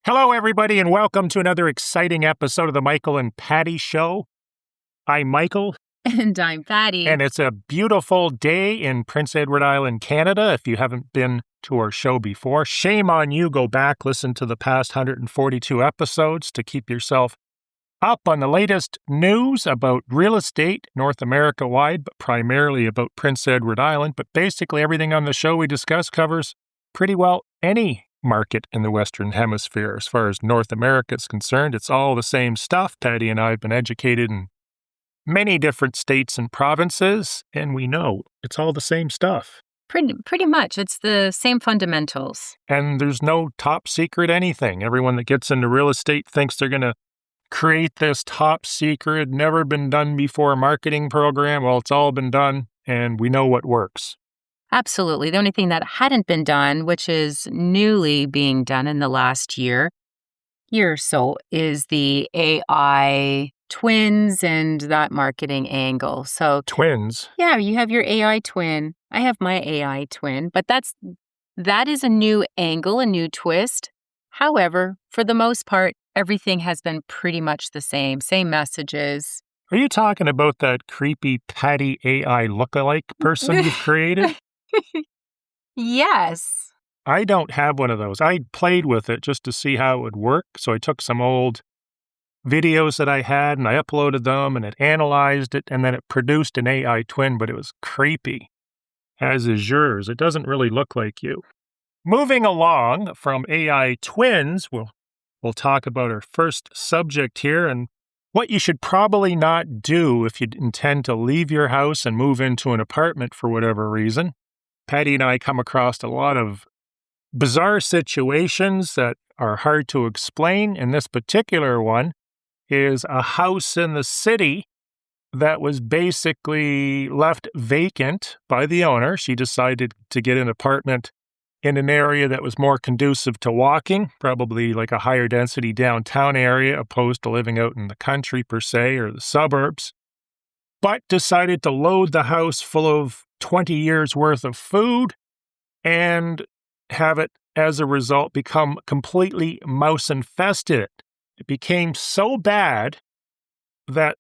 Hello, everybody, and welcome to another exciting episode of the Michael and Patty Show. I'm Michael. And I'm Patty. And it's a beautiful day in Prince Edward Island, Canada. If you haven't been to our show before, shame on you. Go back, listen to the past 142 episodes to keep yourself up on the latest news about real estate, North America-wide, but primarily about Prince Edward Island. But basically everything on the show we discuss covers pretty well any market in the Western Hemisphere. As far as North America is concerned, it's all the same stuff. Patty and I have been educated in many different states and provinces, and we know it's all the same stuff. Pretty much. It's the same fundamentals. And there's no top secret anything. Everyone that gets into real estate thinks they're going to create this top secret, never been done before marketing program. Well, it's all been done, and we know what works. Absolutely. The only thing that hadn't been done, which is newly being done in the last year or so, is the AI twins and that marketing angle. So Twins? Yeah, you have your AI twin. I have my AI twin, but that is a new angle, a new twist. However, for the most part, everything has been pretty much the same messages. Are you talking about that creepy Patty AI lookalike person you've created? Yes. I don't have one of those. I played with it just to see how it would work. So I took some old videos that I had and I uploaded them and it analyzed it and then it produced an AI twin, but it was creepy, as is yours. It doesn't really look like you. Moving along from AI twins, we'll talk about our first subject here and what you should probably not do if you intend to leave your house and move into an apartment for whatever reason. Patty and I come across a lot of bizarre situations that are hard to explain, and this particular one is a house in the city that was basically left vacant by the owner. She decided to get an apartment in an area that was more conducive to walking, probably like a higher density downtown area opposed to living out in the country per se or the suburbs, but decided to load the house full of 20 years worth of food and have it, as a result, become completely mouse infested. It became so bad that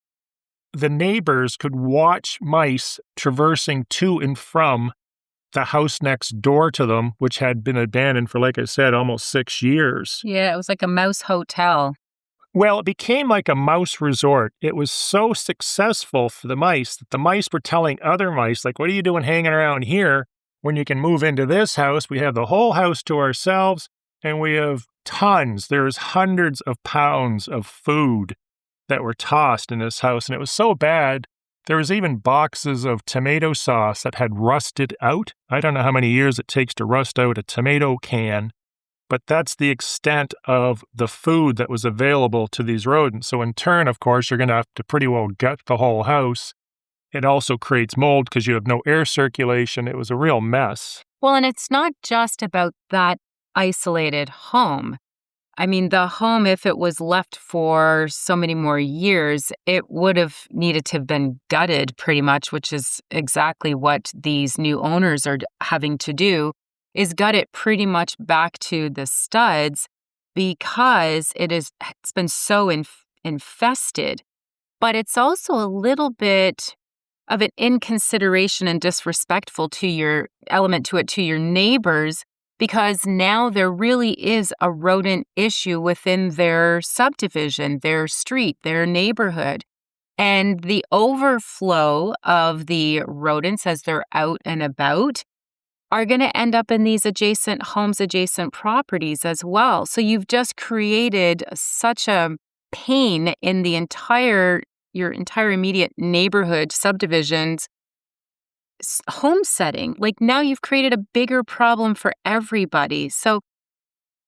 the neighbors could watch mice traversing to and from the house next door to them, which had been abandoned for, like I said, almost 6 years. Yeah, it was like a mouse hotel. Well, it became like a mouse resort. It was so successful for the mice that the mice were telling other mice, like, what are you doing hanging around here when you can move into this house? We have the whole house to ourselves, and we have tons. There's hundreds of pounds of food that were tossed in this house, and it was so bad, there was even boxes of tomato sauce that had rusted out. I don't know how many years it takes to rust out a tomato can, but that's the extent of the food that was available to these rodents. So in turn, of course, you're going to have to pretty well gut the whole house. It also creates mold because you have no air circulation. It was a real mess. Well, and it's not just about that isolated home. I mean, the home, if it was left for so many more years, it would have needed to have been gutted pretty much, which is exactly what these new owners are having to do, is gut it pretty much back to the studs because it's been so infested. But it's also a little bit of an inconsideration and disrespectful to your neighbors, because now there really is a rodent issue within their subdivision, their street, their neighborhood. And the overflow of the rodents as they're out and about are going to end up in these adjacent homes, adjacent properties as well. So you've just created such a pain in your entire immediate neighborhood, subdivisions, home setting. Like now you've created a bigger problem for everybody. So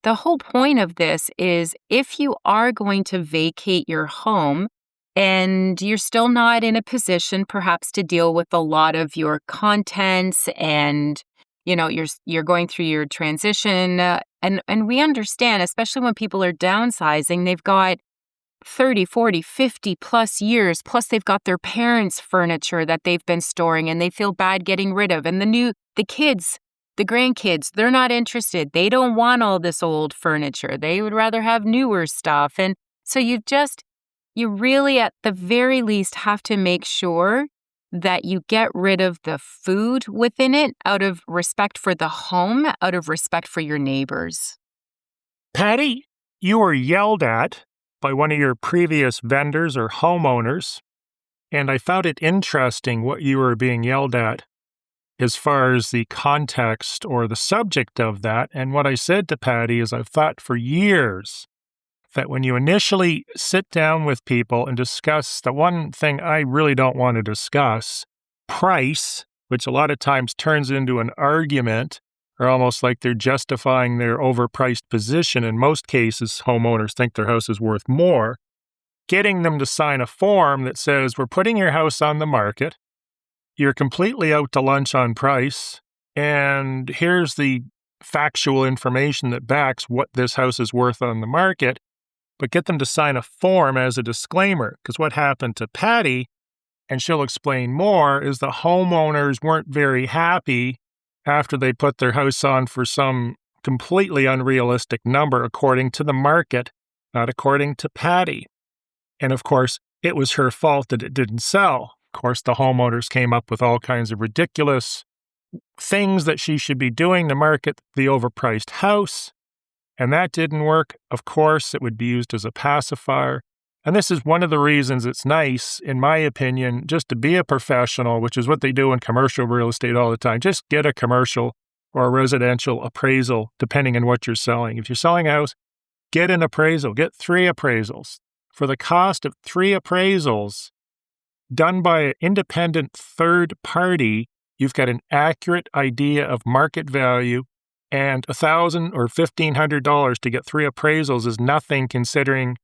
the whole point of this is if you are going to vacate your home and you're still not in a position perhaps to deal with a lot of your contents and you're going through your transition and we understand, especially when people are downsizing, they've got 30, 40, 50 plus years, plus they've got their parents' furniture that they've been storing and they feel bad getting rid of. And the kids The grandkids, they're not interested. They don't want all this old furniture. They would rather have newer stuff. And so you really, at the very least, have to make sure that you get rid of the food within it out of respect for the home, out of respect for your neighbors. Patty, you were yelled at by one of your previous vendors or homeowners, and I found it interesting what you were being yelled at as far as the context or the subject of that. And what I said to Patty is I've thought for years that when you initially sit down with people and discuss the one thing I really don't want to discuss, price, which a lot of times turns into an argument or almost like they're justifying their overpriced position. In most cases, homeowners think their house is worth more. Getting them to sign a form that says, we're putting your house on the market, you're completely out to lunch on price, and here's the factual information that backs what this house is worth on the market, but get them to sign a form as a disclaimer. Because what happened to Patty, and she'll explain more, is the homeowners weren't very happy after they put their house on for some completely unrealistic number according to the market, not according to Patty. And of course, it was her fault that it didn't sell. Of course, the homeowners came up with all kinds of ridiculous things that she should be doing to market the overpriced house. And that didn't work. Of course, it would be used as a pacifier. And this is one of the reasons it's nice, in my opinion, just to be a professional, which is what they do in commercial real estate all the time. Just get a commercial or a residential appraisal, depending on what you're selling. If you're selling a house, get an appraisal. Get 3 appraisals. For the cost of 3 appraisals done by an independent third party, you've got an accurate idea of market value, and $1,000 or $1,500 to get 3 appraisals is nothing considering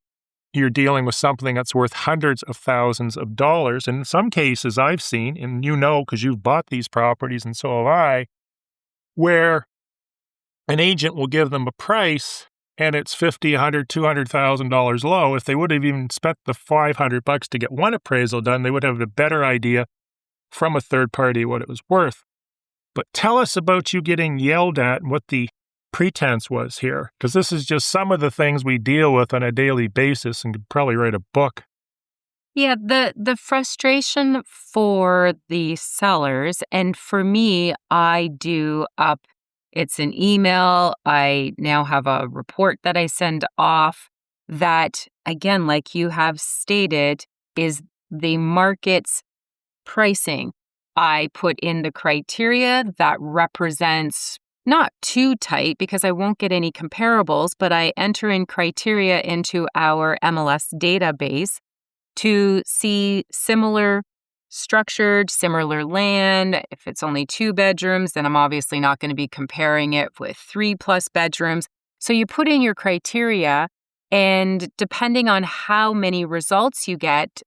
you're dealing with something that's worth hundreds of thousands of dollars. And in some cases I've seen, and you know because you've bought these properties and so have I, where an agent will give them a price and it's $50,000, $100,000, $200,000 low. If they would have even spent the $500 to get one appraisal done, they would have a better idea from a third party what it was worth. But tell us about you getting yelled at and what the pretense was here, because this is just some of the things we deal with on a daily basis and could probably write a book. Yeah, the frustration for the sellers, and for me, I do up, it's an email, I now have a report that I send off that, again, like you have stated, is the market's pricing. I put in the criteria that represents not too tight because I won't get any comparables, but I enter in criteria into our MLS database to see similar structured, similar land. If it's only 2 bedrooms, then I'm obviously not going to be comparing it with 3+ bedrooms. So you put in your criteria, and depending on how many results you get,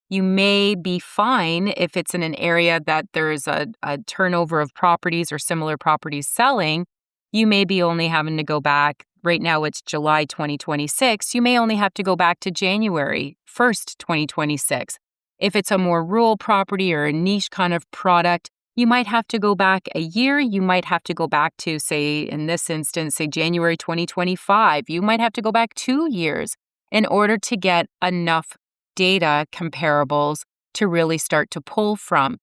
you may be fine if it's in an area that there's a turnover of properties or similar properties selling. You may be only having to go back. Right now it's July 2026. You may only have to go back to January 1st, 2026. If it's a more rural property or a niche kind of product, you might have to go back a year. You might have to go back to, say, in this instance, say January 2025. You might have to go back 2 years in order to get enough data comparables to really start to pull from.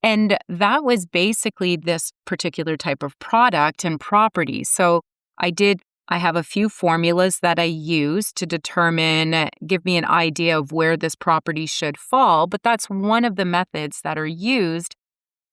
And that was basically this particular type of product and property. So I have a few formulas that I use to determine, give me an idea of where this property should fall, but that's one of the methods that are used.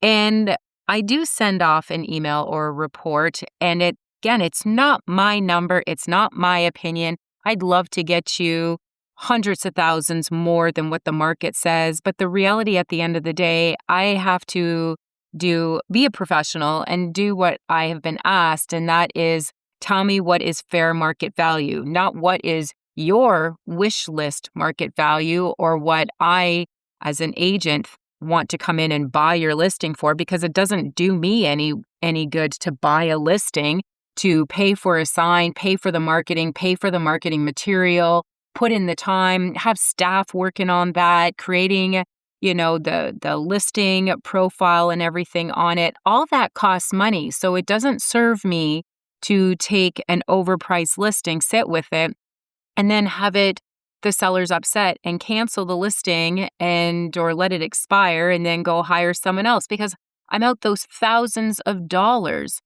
And I do send off an email or a report, and it's not my number, it's not my opinion. I'd love to get you hundreds of thousands more than what the market says. But the reality at the end of the day, I have to be a professional and do what I have been asked. And that is, tell me what is fair market value, not what is your wish list market value or what I, as an agent, want to come in and buy your listing for, because it doesn't do me any good to buy a listing, to pay for a sign, pay for the marketing material, put in the time, have staff working on that, creating the listing profile and everything on it. All that costs money. So it doesn't serve me to take an overpriced listing, sit with it, and then have the seller's upset and cancel the listing or let it expire and then go hire someone else because I'm out those thousands of dollars.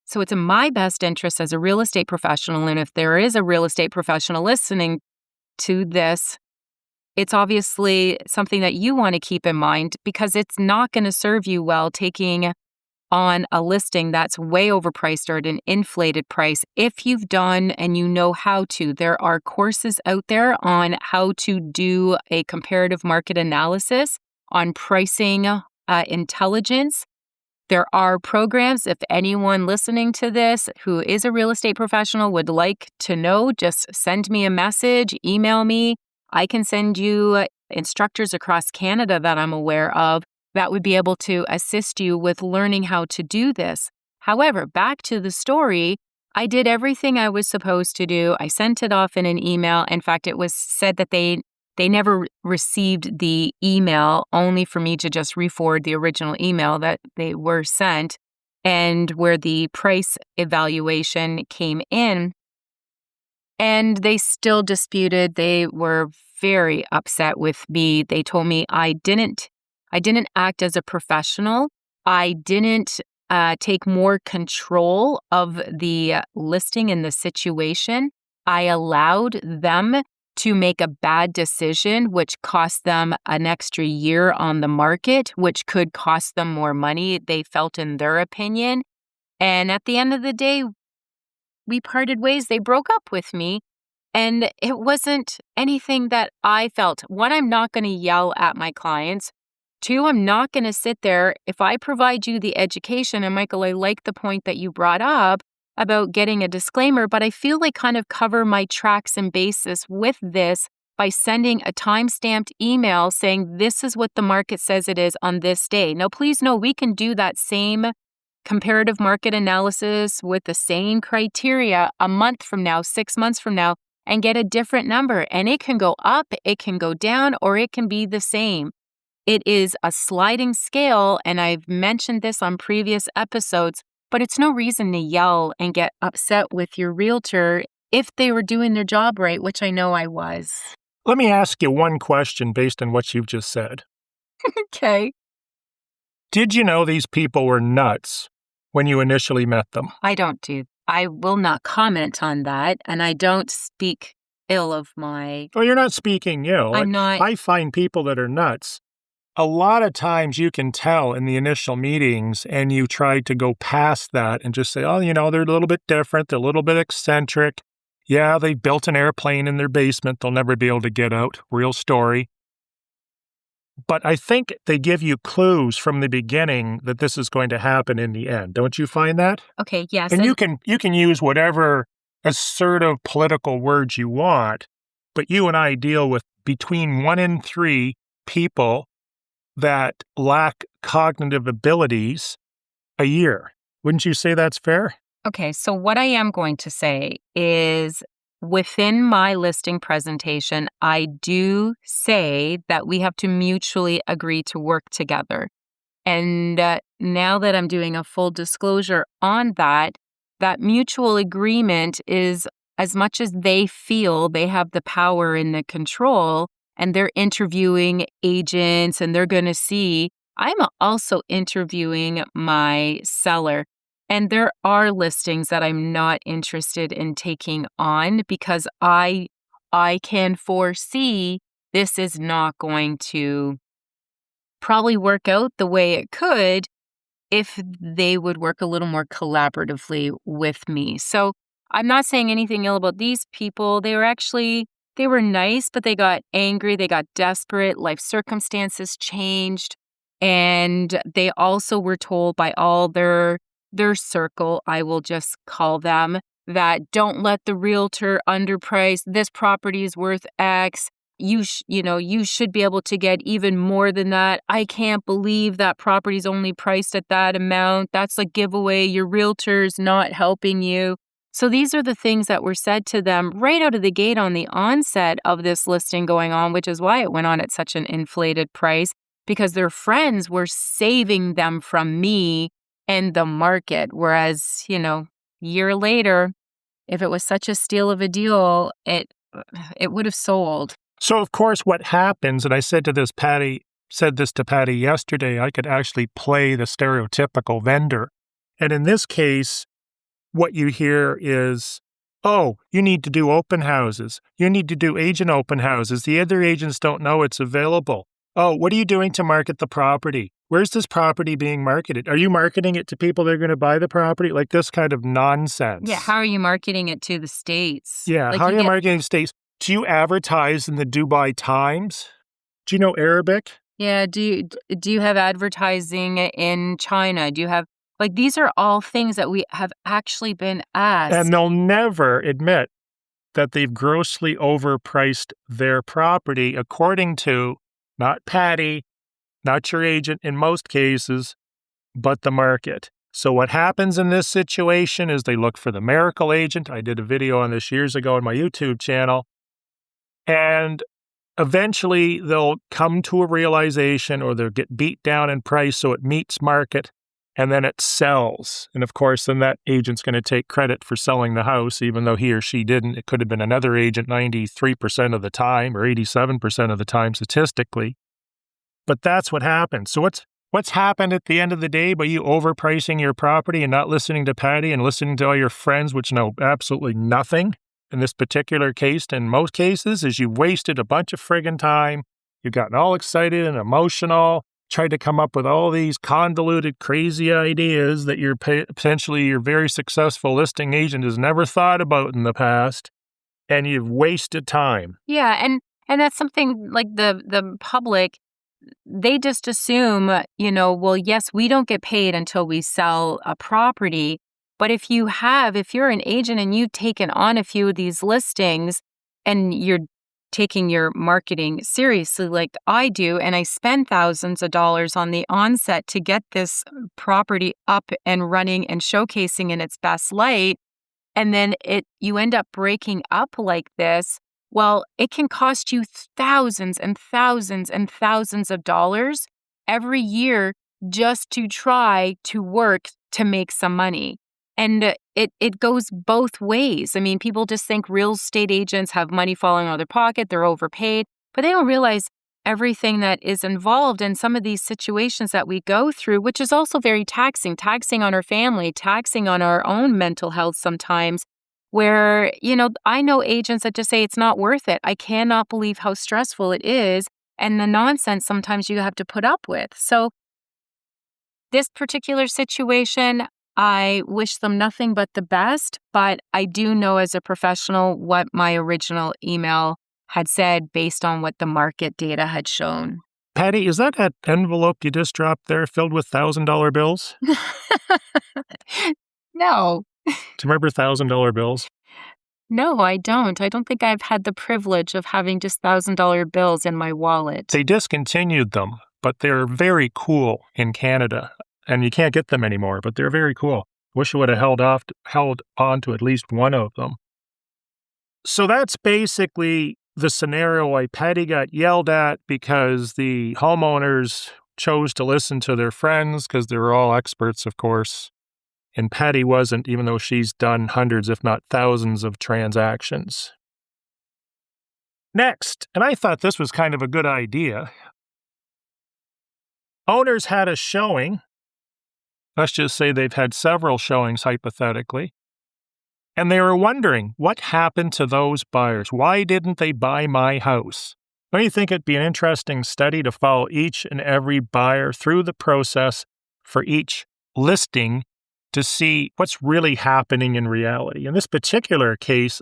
So it's in my best interest as a real estate professional. And if there is a real estate professional listening to this, it's obviously something that you want to keep in mind because it's not going to serve you well taking on a listing that's way overpriced or at an inflated price. If you've done and you know how to, there are courses out there on how to do a comparative market analysis on pricing intelligence. There are programs. If anyone listening to this who is a real estate professional would like to know, just send me a message, email me. I can send you instructors across Canada that I'm aware of that would be able to assist you with learning how to do this. However, back to the story, I did everything I was supposed to do. I sent it off in an email. In fact, it was said that they never received the email, only for me to just re-forward the original email that they were sent, and where the price evaluation came in. And they still disputed. They were very upset with me. They told me I didn't act as a professional. I didn't take more control of the listing and the situation. I allowed them to make a bad decision, which cost them an extra year on the market, which could cost them more money, they felt, in their opinion. And at the end of the day, we parted ways. They broke up with me. And it wasn't anything that I felt. One, I'm not going to yell at my clients. Two, I'm not going to sit there. If I provide you the education, and Michael, I like the point that you brought up about getting a disclaimer, but I feel like kind of cover my tracks and basis with this by sending a time-stamped email saying this is what the market says it is on this day. Now, please know we can do that same comparative market analysis with the same criteria a month from now, 6 months from now, and get a different number. And it can go up, it can go down, or it can be the same. It is a sliding scale, and I've mentioned this on previous episodes, but it's no reason to yell and get upset with your realtor if they were doing their job right, which I know I was. Let me ask you one question based on what you've just said. Okay. Did you know these people were nuts when you initially met them? I will not comment on that, and I don't speak ill of my... Oh, you're not speaking ill. I'm not... I find people that are nuts. A lot of times you can tell in the initial meetings, and you try to go past that and just say, oh, they're a little bit different. They're a little bit eccentric. Yeah, they built an airplane in their basement. They'll never be able to get out. Real story. But I think they give you clues from the beginning that this is going to happen in the end. Don't you find that? Okay, yes. And you can use whatever assertive political words you want, but you and I deal with between 1 and 3 people that lack cognitive abilities a year. Wouldn't you say that's fair? Okay, so what I am going to say is within my listing presentation, I do say that we have to mutually agree to work together. And now that I'm doing a full disclosure on that mutual agreement is as much as they feel they have the power and the control, and they're interviewing agents and they're going to see, I'm also interviewing my seller. And there are listings that I'm not interested in taking on because I can foresee this is not going to probably work out the way it could if they would work a little more collaboratively with me. So I'm not saying anything ill about these people. They were nice, but they got angry. They got desperate. Life circumstances changed. And they also were told by all their circle, I will just call them, that don't let the realtor underprice. This property is worth X. You should be able to get even more than that. I can't believe that property's only priced at that amount. That's a giveaway. Your realtor's not helping you. So these are the things that were said to them right out of the gate on the onset of this listing going on, which is why it went on at such an inflated price, because their friends were saving them from me and the market. Whereas, year later, if it was such a steal of a deal, it would have sold. So, of course, what happens, and I said this to Patty yesterday, I could actually play the stereotypical vendor. And in this case, what you hear is, oh, you need to do open houses. You need to do agent open houses. The other agents don't know it's available. Oh, what are you doing to market the property? Where's this property being marketed? Are you marketing it to people that are going to buy the property? Like this kind of nonsense. Yeah, how are you marketing it to the States? Yeah, Like how are you marketing to the States? Do you advertise in the Dubai Times? Do you know Arabic? Yeah, do you have advertising in China? Do you have, these are all things that we have actually been asked. And they'll never admit that they've grossly overpriced their property according to not Patty, not your agent in most cases, but the market. So what happens in this situation is they look for the miracle agent. I did a video on this years ago on my YouTube channel. And eventually they'll come to a realization or they'll get beat down in price so it meets market and then it sells. And of course, then that agent's going to take credit for selling the house, even though he or she didn't. It could have been another agent 93% of the time or 87% of the time statistically. But that's what happens. So what's happened at the end of the day by you overpricing your property and not listening to Patty and listening to all your friends, which know absolutely nothing in this particular case, in most cases, is you've wasted a bunch of friggin' time. You've gotten all excited and emotional, tried to come up with all these convoluted, crazy ideas that potentially your very successful listing agent has never thought about in the past, and you've wasted time. Yeah, and that's something like the public, they just assume, well, yes, we don't get paid until we sell a property. But if you're an agent and you've taken on a few of these listings and you're taking your marketing seriously like I do, and I spend thousands of dollars on the onset to get this property up and running and showcasing in its best light, and then you end up breaking up like this, well, it can cost you thousands and thousands and thousands of dollars every year just to try to work to make some money. And it goes both ways. I mean, people just think real estate agents have money falling out of their pocket, they're overpaid, but they don't realize everything that is involved in some of these situations that we go through, which is also very taxing on our family, taxing on our own mental health sometimes, where, I know agents that just say it's not worth it. I cannot believe how stressful it is and the nonsense sometimes you have to put up with. So this particular situation, I wish them nothing but the best, but I do know as a professional what my original email had said based on what the market data had shown. Patty, is that envelope you just dropped there filled with $1,000 bills? No. Do you remember $1,000 bills? No, I don't. I don't think I've had the privilege of having just $1,000 bills in my wallet. They discontinued them, but they're very cool in Canada. And you can't get them anymore, but they're very cool. Wish I would have held on to at least one of them. So that's basically the scenario why Patty got yelled at because the homeowners chose to listen to their friends because they were all experts, of course. And Patty wasn't, even though she's done hundreds, if not thousands, of transactions. Next, and I thought this was kind of a good idea. Owners had a showing. Let's just say they've had several showings, hypothetically. And they were wondering, what happened to those buyers? Why didn't they buy my house? Don't you think it'd be an interesting study to follow each and every buyer through the process for each listing to see what's really happening in reality? In this particular case,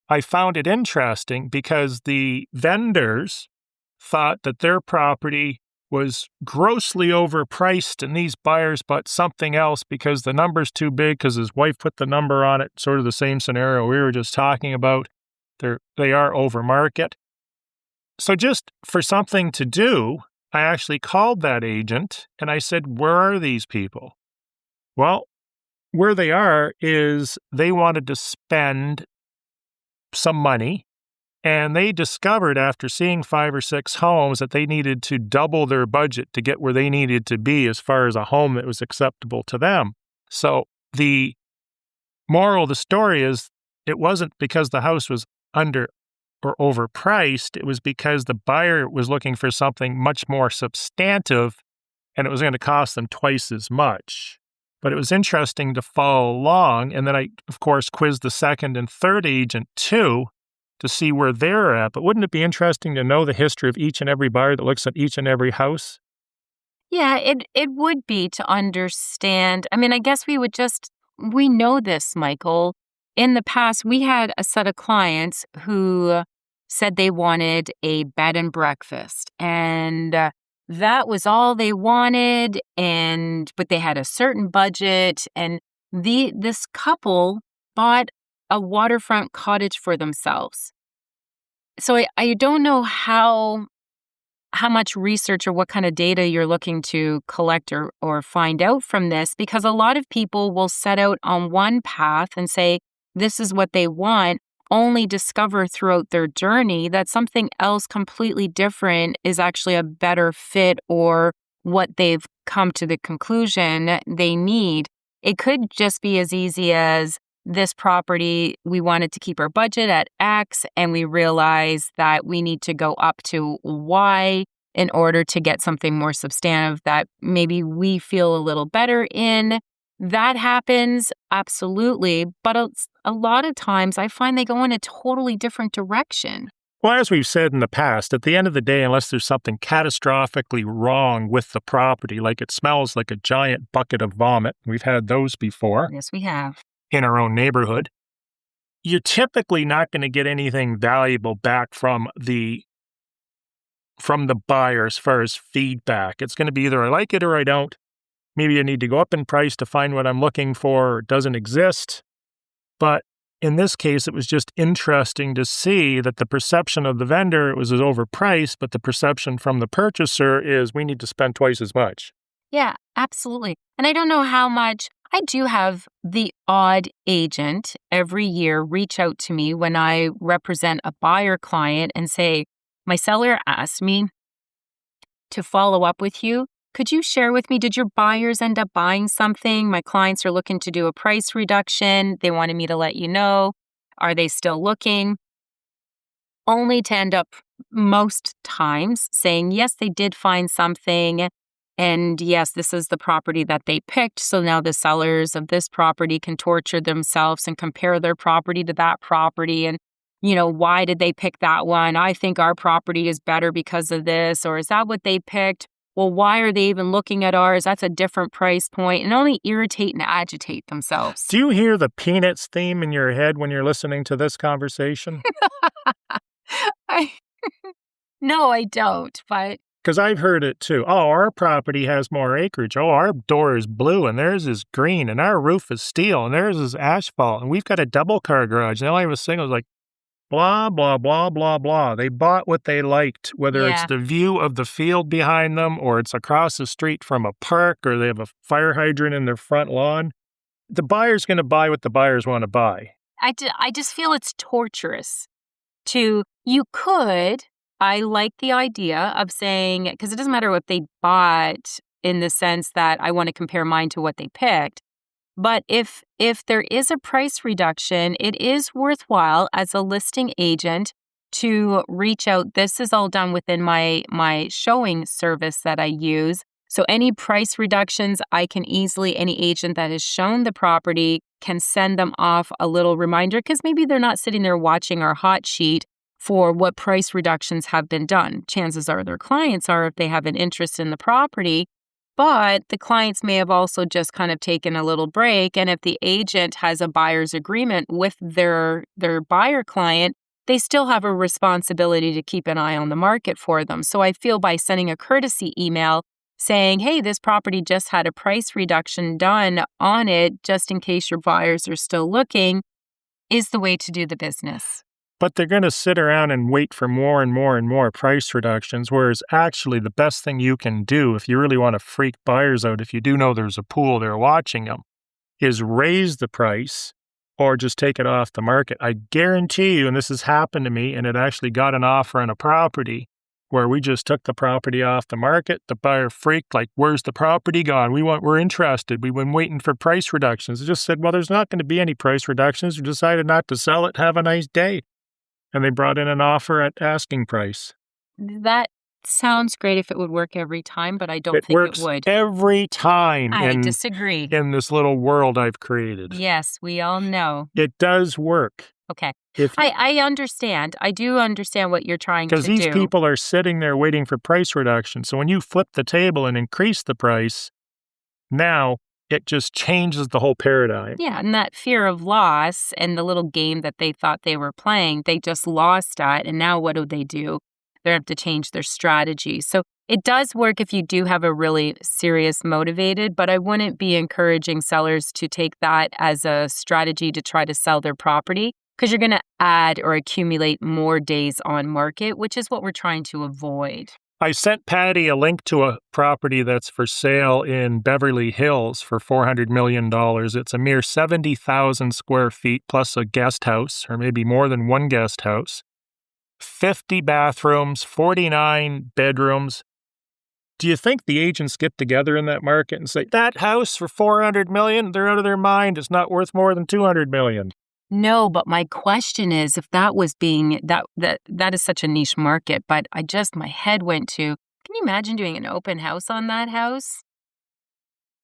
I found it interesting because the vendors thought that their property was grossly overpriced and these buyers bought something else because the number's too big because his wife put the number on it, sort of the same scenario we were just talking about. They are over market. So just for something to do, I actually called that agent and I said, where are these people? Well, where they are is they wanted to spend some money, and they discovered after seeing 5 or 6 homes that they needed to double their budget to get where they needed to be as far as a home that was acceptable to them. So the moral of the story is it wasn't because the house was under or overpriced. It was because the buyer was looking for something much more substantive, and it was going to cost them twice as much. But it was interesting to follow along. And then I, of course, quizzed the second and third agent too to see where they're at. But wouldn't it be interesting to know the history of each and every buyer that looks at each and every house? Yeah, it would be to understand. I mean, I guess we know this, Michael. In the past, we had a set of clients who said they wanted a bed and breakfast, and that was all they wanted, but they had a certain budget, and this couple bought a waterfront cottage for themselves. So I don't know how much research or what kind of data you're looking to collect or find out from this, because a lot of people will set out on one path and say, this is what they want, only discover throughout their journey that something else completely different is actually a better fit or what they've come to the conclusion they need. It could just be as easy as this property, we wanted to keep our budget at X, and we realize that we need to go up to Y in order to get something more substantive that maybe we feel a little better in. That happens, absolutely. But a lot of times I find they go in a totally different direction. Well, as we've said in the past, at the end of the day, unless there's something catastrophically wrong with the property, like it smells like a giant bucket of vomit, we've had those before. Yes, we have. In our own neighborhood, you're typically not going to get anything valuable back from the buyer as far as feedback. It's going to be either I like it or I don't. Maybe I need to go up in price to find what I'm looking for, or it doesn't exist. But in this case, it was just interesting to see that the perception of the vendor, it was overpriced, but the perception from the purchaser is we need to spend twice as much. Yeah, absolutely. And I don't know how much. I do have the odd agent every year reach out to me when I represent a buyer client and say, my seller asked me to follow up with you. Could you share with me, did your buyers end up buying something? My clients are looking to do a price reduction. They wanted me to let you know. Are they still looking? Only to end up most times saying, yes, they did find something. And yes, this is the property that they picked. So now the sellers of this property can torture themselves and compare their property to that property. And, why did they pick that one? I think our property is better because of this. Or is that what they picked? Well, why are they even looking at ours? That's a different price point, and only irritate and agitate themselves. Do you hear the Peanuts theme in your head when you're listening to this conversation? No, I don't, but... Because I've heard it too. Oh, our property has more acreage. Oh, our door is blue and theirs is green and our roof is steel and theirs is asphalt and we've got a double car garage. And they only have a single. It's like, blah, blah, blah, blah, blah. They bought what they liked, whether it's the view of the field behind them or it's across the street from a park or they have a fire hydrant in their front lawn. The buyer's going to buy what the buyers want to buy. I just feel it's torturous I like the idea of saying, because it doesn't matter what they bought in the sense that I want to compare mine to what they picked. But if there is a price reduction, it is worthwhile as a listing agent to reach out. This is all done within my showing service that I use. So any price reductions, any agent that has shown the property can send them off a little reminder, because maybe they're not sitting there watching our hot sheet for what price reductions have been done. Chances are their clients are if they have an interest in the property. But the clients may have also just kind of taken a little break. And if the agent has a buyer's agreement with their buyer client, they still have a responsibility to keep an eye on the market for them. So I feel by sending a courtesy email saying, hey, this property just had a price reduction done on it, just in case your buyers are still looking, is the way to do the business. But they're going to sit around and wait for more and more and more price reductions, whereas actually the best thing you can do if you really want to freak buyers out, if you do know there's a pool, they're watching them, is raise the price or just take it off the market. I guarantee you, and this has happened to me, and it actually got an offer on a property where we just took the property off the market. The buyer freaked, like, where's the property gone? We're interested. We've been waiting for price reductions. I just said, well, there's not going to be any price reductions. We decided not to sell it. Have a nice day. And they brought in an offer at asking price. That sounds great if it would work every time, but I don't think works it would. Every time. I disagree. In this little world I've created. Yes, we all know. It does work. Okay. I understand. I do understand what you're trying to do. Because these people are sitting there waiting for price reduction. So when you flip the table and increase the price, now it just changes the whole paradigm. Yeah, and that fear of loss and the little game that they thought they were playing, they just lost at. And now what do? They have to change their strategy. So it does work if you do have a really serious motivated, but I wouldn't be encouraging sellers to take that as a strategy to try to sell their property, because you're going to add or accumulate more days on market, which is what we're trying to avoid. I sent Patty a link to a property that's for sale in Beverly Hills for $400 million. It's a mere 70,000 square feet plus a guest house, or maybe more than one guest house. 50 bathrooms, 49 bedrooms. Do you think the agents get together in that market and say, that house for $400 million, they're out of their mind, it's not worth more than $200 million? No, but my question is, if that was being, that is such a niche market, but my head went to, can you imagine doing an open house on that house?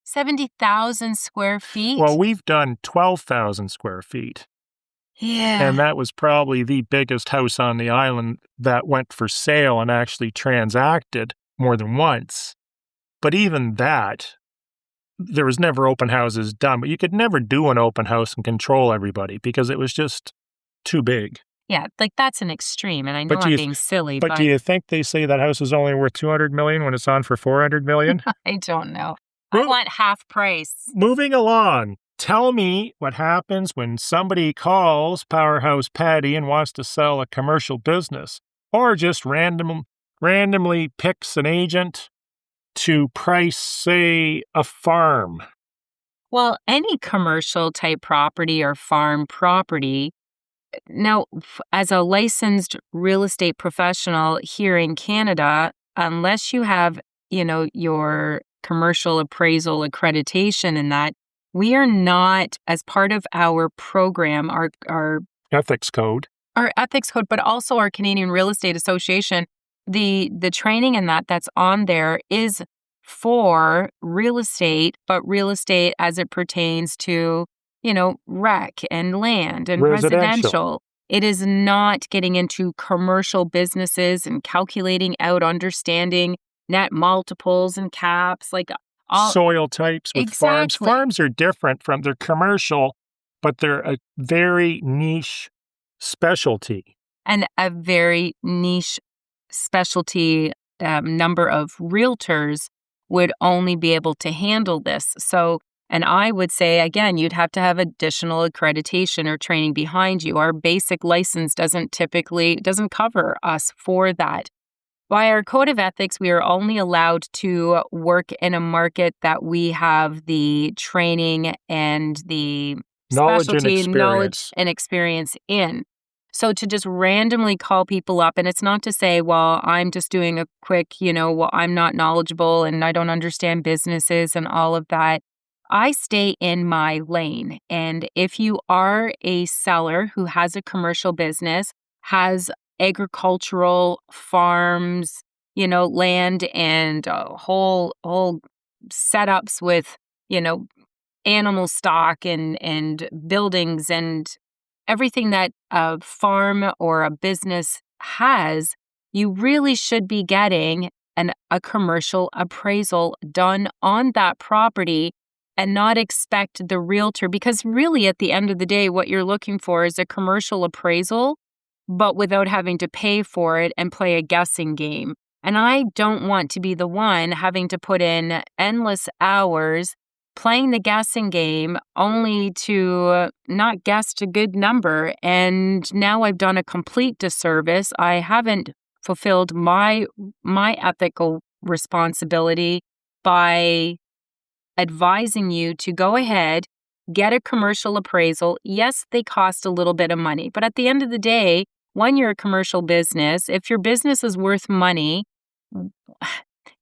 70,000 square feet? Well, we've done 12,000 square feet. Yeah. And that was probably the biggest house on the island that went for sale and actually transacted more than once. But even that, there was never open houses done. But you could never do an open house and control everybody because it was just too big. Yeah, like that's an extreme, and I know I'm being silly. But do you think they say that house is only worth $200 million when it's on for $400 million? I don't know. I want half price. Moving along. Tell me what happens when somebody calls Powerhouse Patty and wants to sell a commercial business, or just randomly picks an agent to price, say, a farm. Well, any commercial type property or farm property. Now, as a licensed real estate professional here in Canada, unless you have, your commercial appraisal accreditation and that, we are not, as part of our program, our ethics code, but also our Canadian Real Estate Association, the training and that's on there is for real estate, but real estate as it pertains to, rec and land and residential. It is not getting into commercial businesses and calculating out, understanding net multiples and caps, like soil types with farms. Farms are different they're commercial, but they're a very niche specialty. And a very niche specialty number of realtors would only be able to handle this. So, and I would say, again, you'd have to have additional accreditation or training behind you. Our basic license doesn't cover us for that. By our code of ethics, we are only allowed to work in a market that we have the training and the knowledge and experience in. So to just randomly call people up, and it's not to say, well, I'm just doing a quick, I'm not knowledgeable and I don't understand businesses and all of that. I stay in my lane. And if you are a seller who has a commercial business, has agricultural farms, land and whole setups with, animal stock and buildings and everything that a farm or a business has, you really should be getting a commercial appraisal done on that property and not expect the realtor, because really at the end of the day, what you're looking for is a commercial appraisal, but without having to pay for it and play a guessing game. And I don't want to be the one having to put in endless hours playing the guessing game only to not guess a good number. And now I've done a complete disservice. I haven't fulfilled my ethical responsibility by advising you to go ahead, get a commercial appraisal. Yes, they cost a little bit of money, but at the end of the day, when you're a commercial business, if your business is worth money,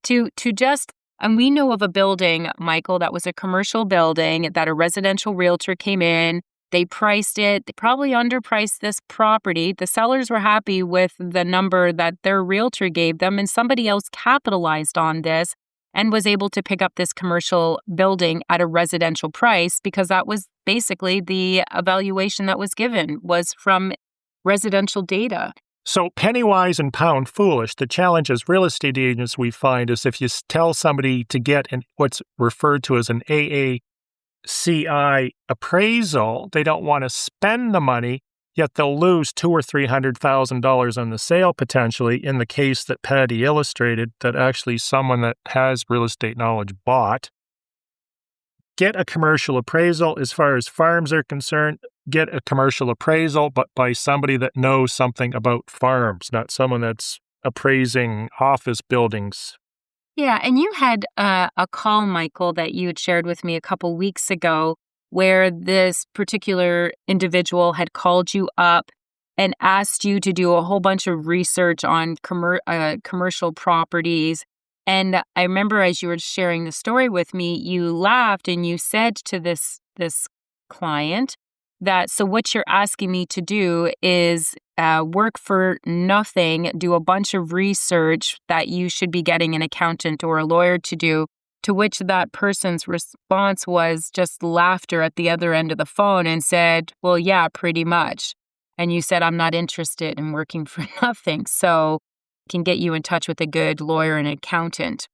to just and we know of a building, Michael, that was a commercial building that a residential realtor came in. They priced it. They probably underpriced this property. The sellers were happy with the number that their realtor gave them, and somebody else capitalized on this and was able to pick up this commercial building at a residential price because that was basically the evaluation that was given was from residential data. So penny wise and pound foolish. The challenge as real estate agents we find is if you tell somebody to get what's referred to as an AACI appraisal, they don't want to spend the money, yet they'll lose $200,000 or $300,000 on the sale potentially. In the case that Patty illustrated, that actually someone that has real estate knowledge bought. Get a commercial appraisal. As far as farms are concerned, get a commercial appraisal, but by somebody that knows something about farms, not someone that's appraising office buildings. Yeah, and you had a call, Michael, that you had shared with me a couple weeks ago where this particular individual had called you up and asked you to do a whole bunch of research on commercial properties. And I remember as you were sharing the story with me, you laughed and you said to this client that, so what you're asking me to do is work for nothing, do a bunch of research that you should be getting an accountant or a lawyer to do, to which that person's response was just laughter at the other end of the phone and said, well, yeah, pretty much. And you said, I'm not interested in working for nothing. So can get you in touch with a good lawyer and accountant.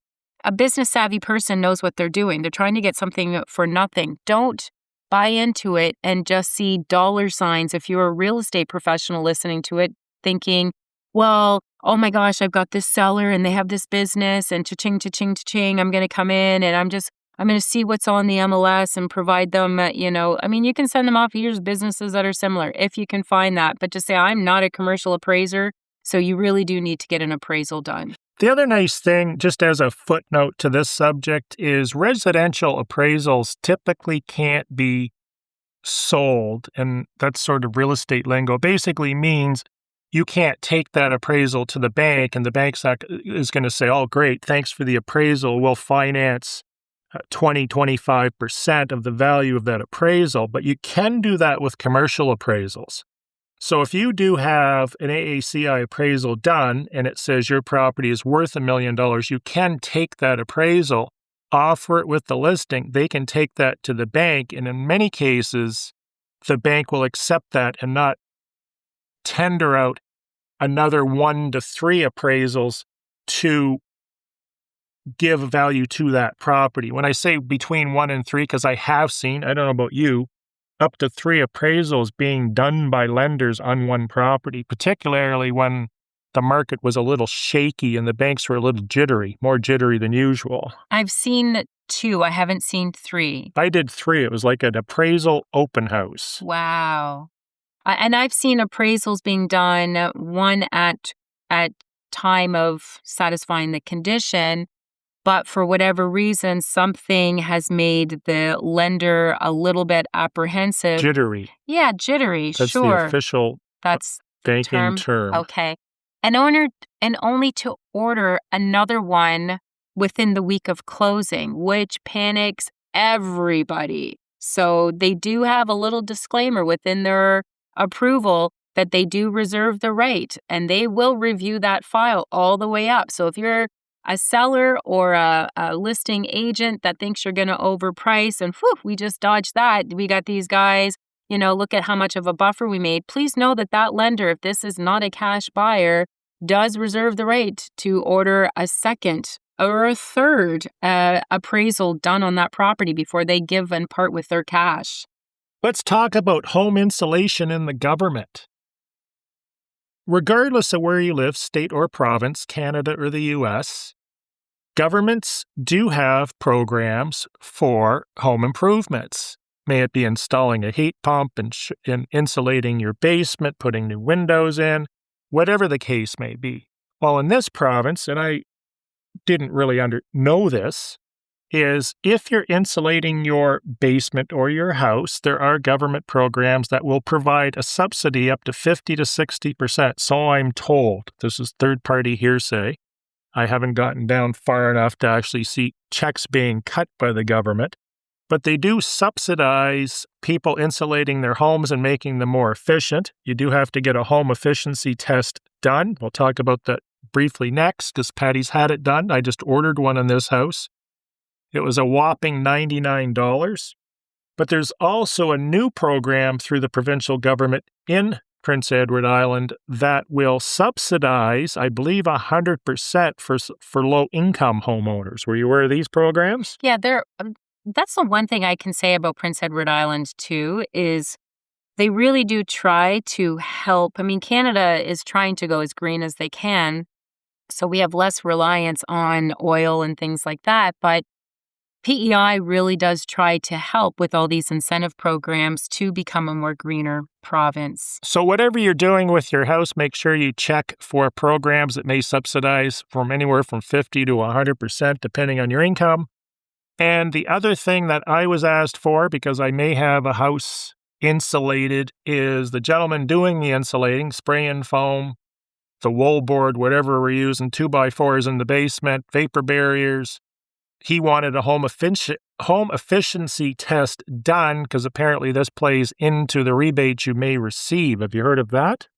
A business savvy person knows what they're doing. They're trying to get something for nothing. Don't buy into it and just see dollar signs. If you're a real estate professional listening to it, thinking, well, oh my gosh, I've got this seller and they have this business and cha-ching, cha-ching, cha-ching. I'm going to come in and I'm going to see what's on the MLS and provide them, you can send them off. Here's businesses that are similar if you can find that. But to say, I'm not a commercial appraiser, so you really do need to get an appraisal done. The other nice thing, just as a footnote to this subject, is residential appraisals typically can't be sold. And that's sort of real estate lingo. Basically means you can't take that appraisal to the bank and the bank is going to say, oh, great, thanks for the appraisal. We'll finance 20-25% of the value of that appraisal. But you can do that with commercial appraisals. So if you do have an AACI appraisal done and it says your property is worth $1 million, you can take that appraisal, offer it with the listing. They can take that to the bank. And in many cases, the bank will accept that and not tender out another 1 to 3 appraisals to give value to that property. When I say between 1 and 3, because I have seen, I don't know about you, up to 3 appraisals being done by lenders on one property, particularly when the market was a little shaky and the banks were a little jittery, more jittery than usual. I've seen 2. I haven't seen 3. I did 3. It was like an appraisal open house. Wow. And I've seen appraisals being done, one at time of satisfying the condition, but for whatever reason, something has made the lender a little bit apprehensive. Jittery. Yeah, jittery, That's sure. the official That's banking term. Okay. And only to order another one within the week of closing, which panics everybody. So they do have a little disclaimer within their approval that they do reserve the right, and they will review that file all the way up. So if you're a seller or a listing agent that thinks you're going to overprice and we just dodged that. We got these guys, look at how much of a buffer we made. Please know that lender, if this is not a cash buyer, does reserve the right to order a second or a third appraisal done on that property before they give and part with their cash. Let's talk about home insulation in the government. Regardless of where you live, state or province, Canada or the U.S., governments do have programs for home improvements. May it be installing a heat pump and insulating your basement, putting new windows in, whatever the case may be. Well, in this province, and I didn't really know this, is if you're insulating your basement or your house, there are government programs that will provide a subsidy up to 50 to 60%. So I'm told. This is third-party hearsay. I haven't gotten down far enough to actually see checks being cut by the government. But they do subsidize people insulating their homes and making them more efficient. You do have to get a home efficiency test done. We'll talk about that briefly next because Patty's had it done. I just ordered one in this house. It was a whopping $99. But there's also a new program through the provincial government in Prince Edward Island that will subsidize, I believe, 100% for low-income homeowners. Were you aware of these programs? Yeah, that's the one thing I can say about Prince Edward Island, too, is they really do try to help. I mean, Canada is trying to go as green as they can, so we have less reliance on oil and things like that. But PEI really does try to help with all these incentive programs to become a more greener province. So whatever you're doing with your house, make sure you check for programs that may subsidize from anywhere from 50 to 100%, depending on your income. And the other thing that I was asked for, because I may have a house insulated, is the gentleman doing the insulating, spray and foam, the wool board, whatever we're using, 2x4s in the basement, vapor barriers. He wanted a home efficiency test done because apparently this plays into the rebates you may receive. Have you heard of that?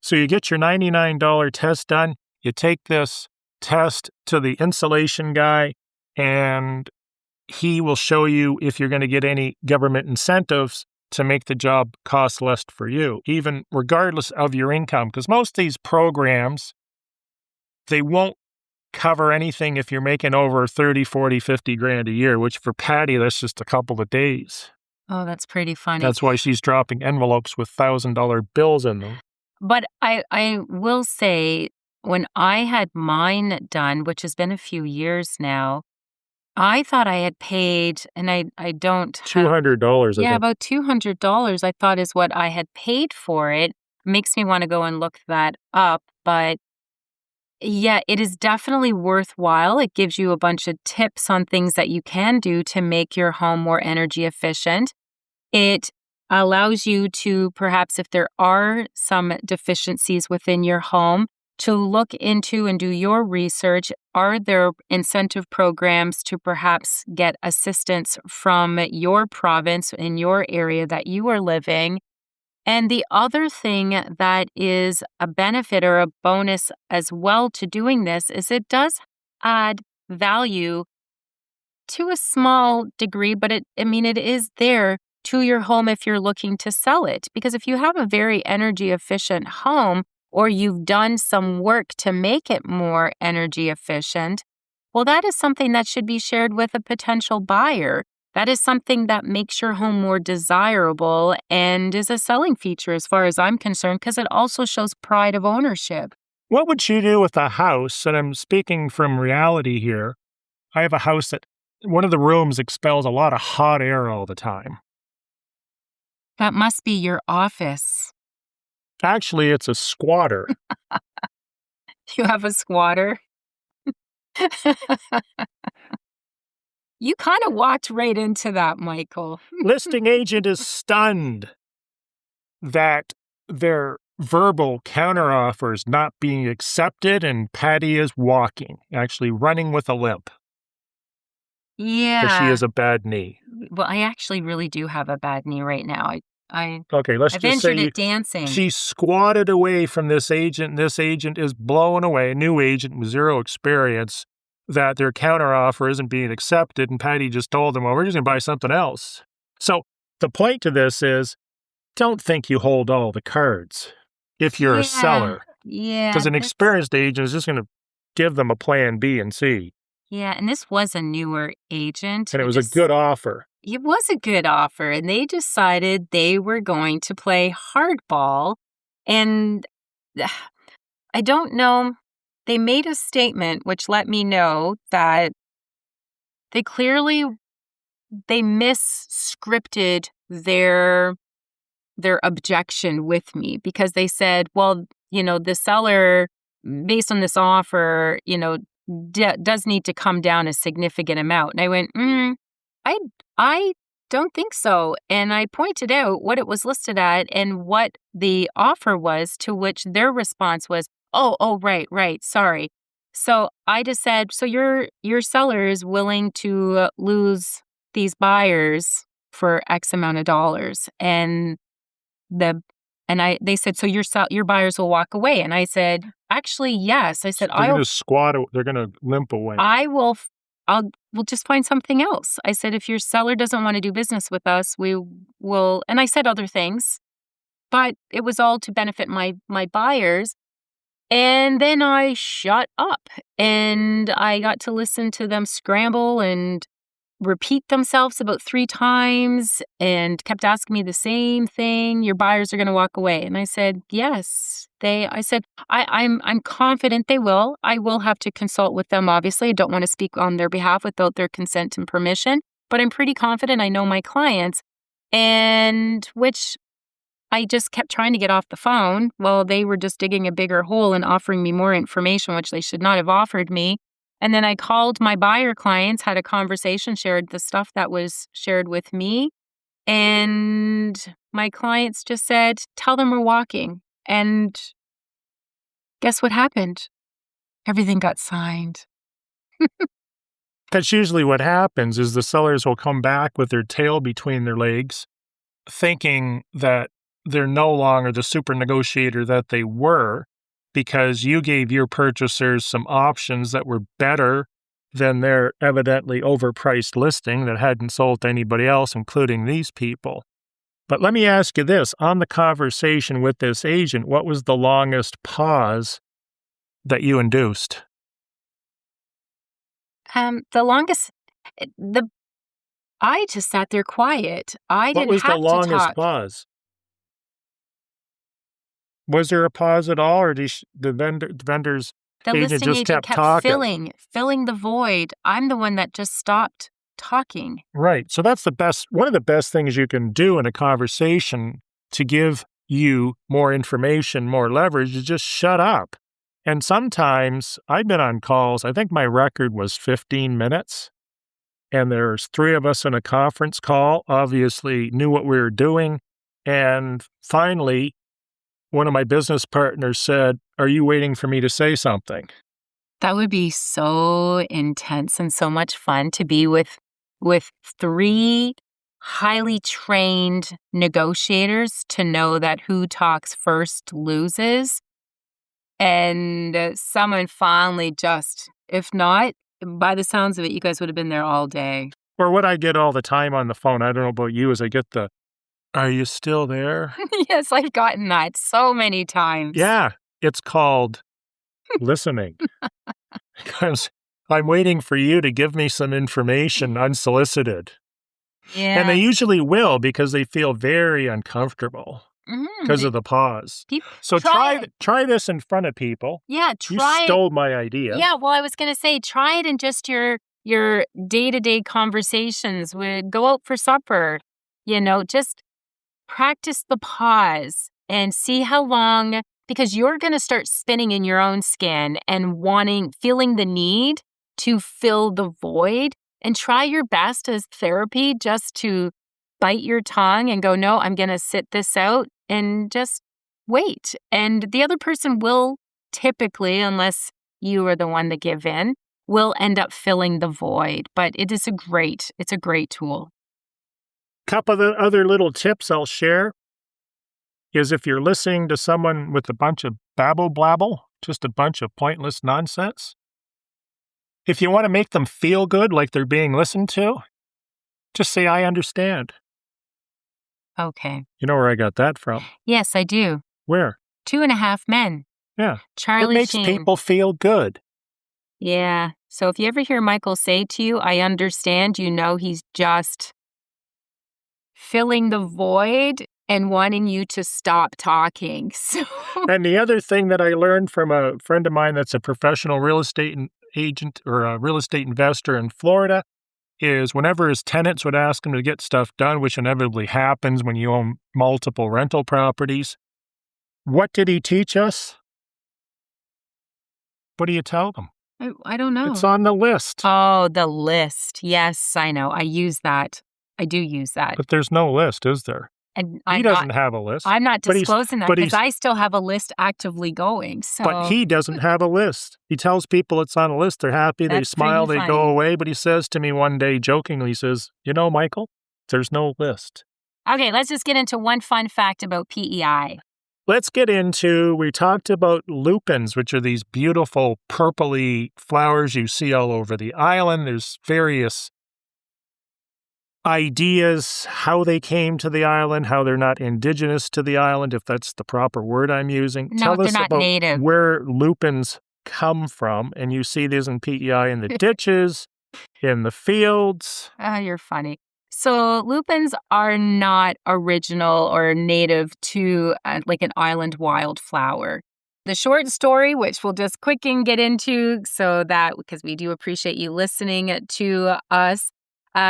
So you get your $99 test done. You take this test to the insulation guy, and he will show you if you're going to get any government incentives to make the job cost less for you, even regardless of your income. Because most of these programs, they won't cover anything if you're making over 30, 40, 50 grand a year, which for Patty, that's just a couple of days. Oh, that's pretty funny. That's why she's dropping envelopes with $1,000 bills in them. But I will say, when I had mine done, which has been a few years now, I thought I had paid, and I don't have, $200, I think. about $200 I thought is what I had paid for it. Makes me want to go and look that up, but yeah, it is definitely worthwhile. It gives you a bunch of tips on things that you can do to make your home more energy efficient. It allows you to, perhaps if there are some deficiencies within your home, to look into and do your research. Are there incentive programs to perhaps get assistance from your province in your area that you are living? And the other thing that is a benefit or a bonus as well to doing this is it does add value to a small degree, but it is there to your home if you're looking to sell it. Because if you have a very energy efficient home, or you've done some work to make it more energy efficient, well, that is something that should be shared with a potential buyer. That is something that makes your home more desirable and is a selling feature as far as I'm concerned, because it also shows pride of ownership. What would you do with a house? And I'm speaking from reality here. I have a house that one of the rooms expels a lot of hot air all the time. That must be your office. Actually, it's a squatter. You have a squatter? You kind of walked right into that, Michael. Listing agent is stunned that their verbal counteroffer is not being accepted, and Patty is walking, actually running with a limp. Yeah. Because she has a bad knee. Well, I actually really do have a bad knee right now. Okay, let's I've just say entered it dancing. She squatted away from this agent. This agent is blown away, a new agent with zero experience, that their counteroffer isn't being accepted, and Patty just told them, well, we're just going to buy something else. So the point to this is, don't think you hold all the cards if you're a seller. Yeah. Because an experienced agent is just going to give them a plan B and C. Yeah, and this was a newer agent. And it was a good offer. It was a good offer, and they decided they were going to play hardball. And I don't know, they made a statement which let me know that they misscripted their objection with me, because they said, well, the seller, based on this offer, does need to come down a significant amount. And I went, I don't think so. And I pointed out what it was listed at and what the offer was, to which their response was, oh, right, sorry. So I just said, so your seller is willing to lose these buyers for X amount of dollars. And they said, so your buyers will walk away. And I said, actually, yes. I said, they're going to squat. They're going to limp away. We'll just find something else. I said, if your seller doesn't want to do business with us, we will. And I said other things, but it was all to benefit my buyers. And then I shut up, and I got to listen to them scramble and repeat themselves about 3 times, and kept asking me the same thing. Your buyers are going to walk away. And I said, yes, I'm confident they will. I will have to consult with them. Obviously, I don't want to speak on their behalf without their consent and permission, but I'm pretty confident. I know my clients, and which I just kept trying to get off the phone while they were just digging a bigger hole and offering me more information, which they should not have offered me. And then I called my buyer clients, had a conversation, shared the stuff that was shared with me. And my clients just said, tell them we're walking. And guess what happened? Everything got signed. That's usually what happens, is the sellers will come back with their tail between their legs, thinking that they're no longer the super negotiator that they were, because you gave your purchasers some options that were better than their evidently overpriced listing that hadn't sold to anybody else, including these people. But let me ask you this. On the conversation with this agent, what was the longest pause that you induced? The longest, I just sat there quiet. I What didn't was have the longest to talk. pause? Was there a pause at all, or the vendor's The agent listing just agent kept talking? filling the void. I'm the one that just stopped talking. Right. So that's one of the best things you can do in a conversation to give you more information, more leverage, is just shut up. And sometimes I've been on calls, I think my record was 15 minutes, and there's 3 of us in a conference call, obviously knew what we were doing. And finally, one of my business partners said, "Are you waiting for me to say something?" That would be so intense and so much fun to be with 3 highly trained negotiators, to know that who talks first loses. And someone finally just, if not, by the sounds of it, you guys would have been there all day. Or what I get all the time on the phone, I don't know about you, is I get the, "Are you still there?" Yes, I've gotten that so many times. Yeah, it's called listening. Because I'm waiting for you to give me some information unsolicited. Yeah. And they usually will, because they feel very uncomfortable because of the pause. So try this in front of people. Yeah, You stole my idea. Yeah, well, I was going to say, try it in just your day-to-day conversations. Go out for supper, just practice the pause and see how long, because you're going to start spinning in your own skin and feeling the need to fill the void, and try your best as therapy just to bite your tongue and go, no, I'm going to sit this out and just wait. And the other person will typically, unless you are the one that give in, will end up filling the void. But it's a great tool. Couple of the other little tips I'll share is, if you're listening to someone with a bunch of babble-blabble, just a bunch of pointless nonsense, if you want to make them feel good, like they're being listened to, just say, "I understand." Okay. You know where I got that from? Yes, I do. Where? 2.5 Men. Yeah. Charlie It makes Sheen. people feel good. Yeah. So if you ever hear Michael say to you, "I understand," he's just filling the void and wanting you to stop talking. So. And the other thing that I learned from a friend of mine that's a professional real estate agent or a real estate investor in Florida is, whenever his tenants would ask him to get stuff done, which inevitably happens when you own multiple rental properties, what did he teach us? What do you tell them? I don't know. It's on the list. Oh, the list. Yes, I know. I use that. I do use that. But there's no list, is there? And He doesn't have a list. I'm not but he's- disclosing that but because he's- I still have a list actively going. So, But he doesn't have a list. He tells people it's on a list. They're happy. They That's smile. pretty They go funny. away. But he says to me one day jokingly, he says, Michael, there's no list. Okay, let's just get into one fun fact about PEI. Let's get into, we talked about lupins, which are these beautiful purpley flowers you see all over the island. There's various ideas how they came to the island, how they're not indigenous to the island, if that's the proper word I'm using. No, Tell they're us not about native. where lupins come from. And you see these in PEI in the ditches, in the fields. Oh, you're funny. So lupins are not original or native to like an island wildflower. The short story, which we'll just quick and get into so that, because we do appreciate you listening to us,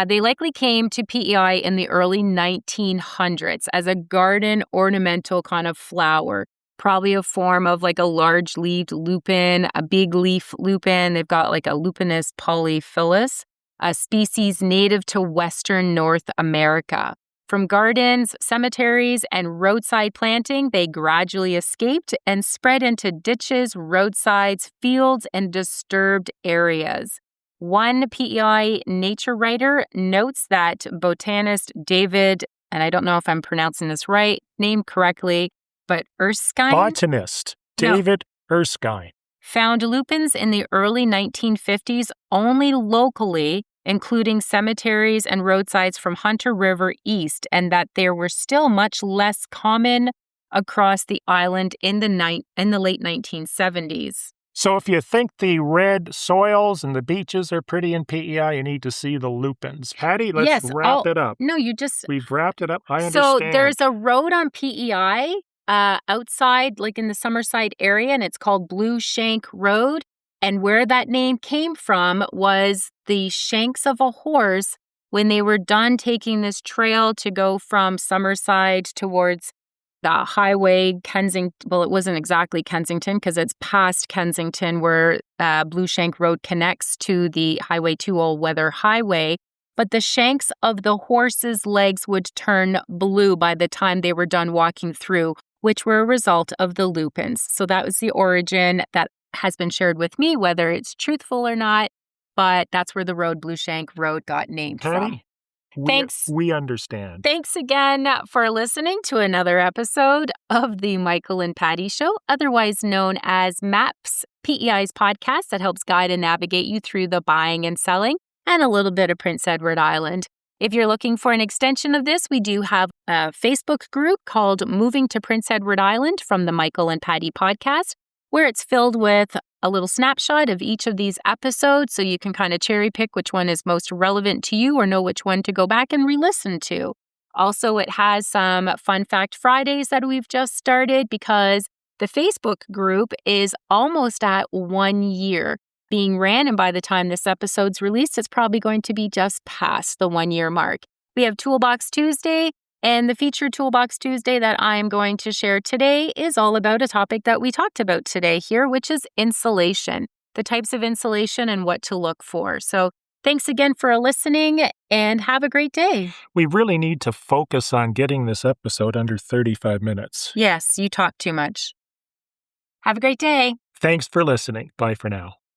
they likely came to PEI in the early 1900s as a garden ornamental kind of flower, probably a form of like a large-leaved lupin, a big leaf lupin. They've got like a Lupinus polyphyllus, a species native to Western North America. From gardens, cemeteries, and roadside planting, they gradually escaped and spread into ditches, roadsides, fields, and disturbed areas. One PEI nature writer notes that botanist David, and I don't know if I'm pronouncing this right, name correctly, but Erskine? Botanist David Erskine found lupins in the early 1950s only locally, including cemeteries and roadsides from Hunter River east, and that there were still much less common across the island in the late 1970s. So if you think the red soils and the beaches are pretty in PEI, you need to see the lupins. Patty, let's wrap it up. No, you just... We've wrapped it up. I understand. So there's a road on PEI outside, like in the Summerside area, and it's called Blue Shank Road. And where that name came from was the shanks of a horse when they were done taking this trail to go from Summerside towards the highway Kensington. Well, it wasn't exactly Kensington because it's past Kensington where Blue Shank Road connects to the Highway 2 All-Weather Highway. But the shanks of the horse's legs would turn blue by the time they were done walking through, which were a result of the lupins. So that was the origin that has been shared with me, whether it's truthful or not, but that's where the road, Blue Shank Road, got named from. Thanks. We understand. Thanks again for listening to another episode of the Michael and Patty Show, otherwise known as MAPS, PEI's podcast that helps guide and navigate you through the buying and selling and a little bit of Prince Edward Island. If you're looking for an extension of this, we do have a Facebook group called Moving to Prince Edward Island from the Michael and Patty podcast, where it's filled with a little snapshot of each of these episodes so you can kind of cherry pick which one is most relevant to you or know which one to go back and re-listen to. Also, it has some Fun Fact Fridays that we've just started because the Facebook group is almost at 1 year being ran, and by the time this episode's released, it's probably going to be just past the 1 year mark. We have Toolbox Tuesday, and the featured Toolbox Tuesday that I'm going to share today is all about a topic that we talked about today here, which is insulation, the types of insulation and what to look for. So thanks again for listening and have a great day. We really need to focus on getting this episode under 35 minutes. Yes, you talk too much. Have a great day. Thanks for listening. Bye for now.